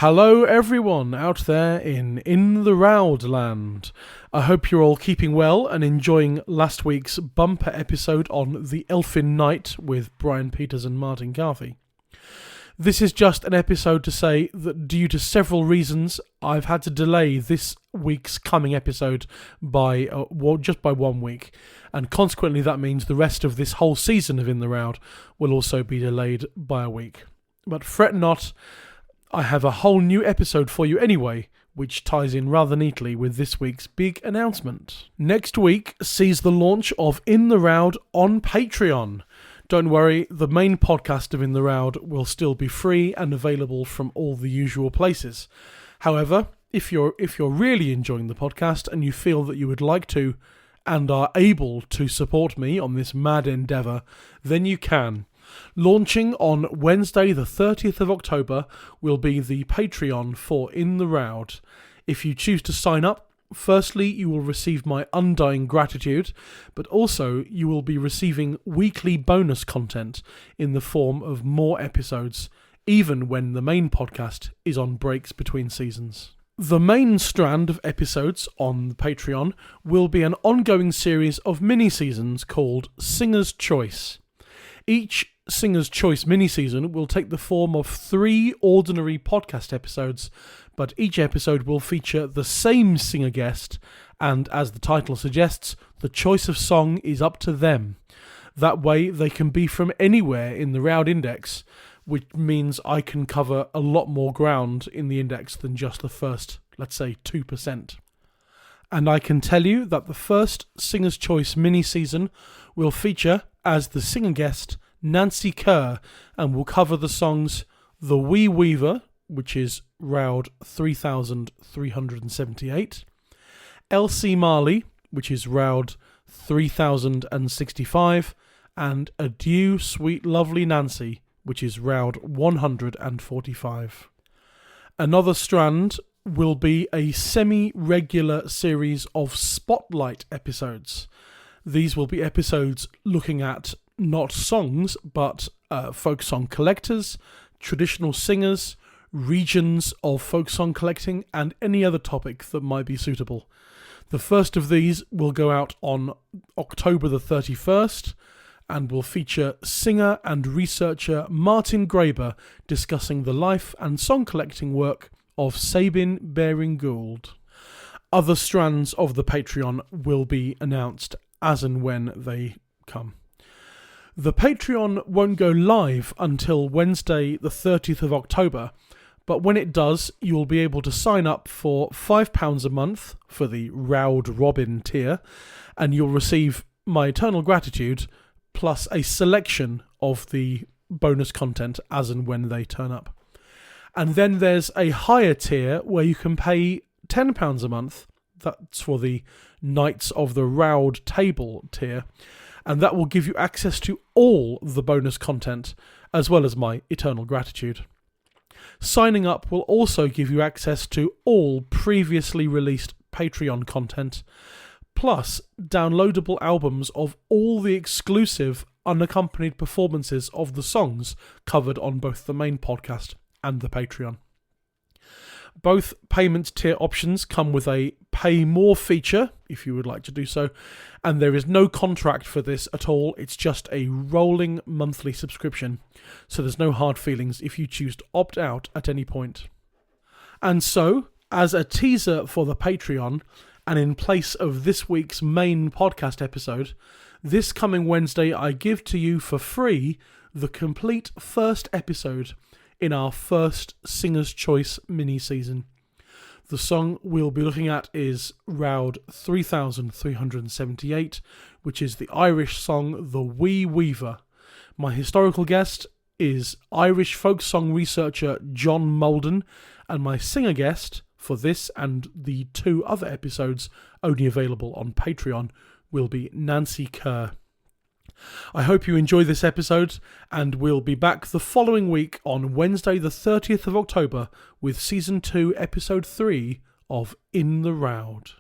Hello everyone out there in the Roud land. I hope you're all keeping well and enjoying last week's bumper episode on The Elfin Knight with Brian Peters and Martin Carthy. This is just an episode to say that due to several reasons, I've had to delay this week's coming episode by 1 week, and consequently that means the rest of this whole season of In the Roud will also be delayed by a week. But fret not, I have a whole new episode for you anyway, which ties in rather neatly with this week's big announcement. Next week sees the launch of In the Roud on Patreon. Don't worry, the main podcast of In the Roud will still be free and available from all the usual places. However, if you're really enjoying the podcast and you feel that you would like to and are able to support me on this mad endeavour, then you can. Launching on Wednesday the 30th of October will be the Patreon for In the Roud. If you choose to sign up, firstly you will receive my undying gratitude, but also you will be receiving weekly bonus content in the form of more episodes, even when the main podcast is on breaks between seasons. The main strand of episodes on the Patreon will be an ongoing series of mini-seasons called Singer's Choice. Each Singer's Choice mini-season will take the form of 3 ordinary podcast episodes, but each episode will feature the same singer guest, and as the title suggests, the choice of song is up to them. That way they can be from anywhere in the Roud Index, which means I can cover a lot more ground in the index than just the first, let's say, 2%. And I can tell you that the first Singer's Choice mini-season will feature, as the singer guest, Nancy Kerr, and will cover the songs The Wee Weaver, which is Roud 3378, Elsie Marley, which is Roud 3065, and Adieu Sweet Lovely Nancy, which is Roud 145. Another strand will be a semi-regular series of spotlight episodes. These will be episodes looking at not songs, but folk song collectors, traditional singers, regions of folk song collecting, and any other topic that might be suitable. The first of these will go out on October the 31st and will feature singer and researcher Martin Graeber discussing the life and song collecting work of Sabin Baring Gould. Other strands of the Patreon will be announced as and when they come. The Patreon won't go live until Wednesday the 30th of October, but when it does, you'll be able to sign up for £5 a month for the Roud Robin tier, and you'll receive my eternal gratitude plus a selection of the bonus content as and when they turn up. And then there's a higher tier where you can pay £10 a month. That's for the Knights of the Roud Table tier, and that will give you access to all the bonus content, as well as my eternal gratitude. Signing up will also give you access to all previously released Patreon content, plus downloadable albums of all the exclusive unaccompanied performances of the songs covered on both the main podcast and the Patreon. Both payment tier options come with a pay more feature, if you would like to do so, and there is no contract for this at all. It's just a rolling monthly subscription, so there's no hard feelings if you choose to opt out at any point. And so, as a teaser for the Patreon, and in place of this week's main podcast episode, this coming Wednesday I give to you for free the complete first episode in our first Singer's Choice mini-season. The song we'll be looking at is Roud 3378, which is the Irish song The Wee Weaver. My historical guest is Irish folk song researcher John Molden, and my singer guest for this and the 2 other episodes only available on Patreon will be Nancy Kerr. I hope you enjoy this episode, and we'll be back the following week on Wednesday the 30th of October with Season 2, Episode 3 of In the Roud.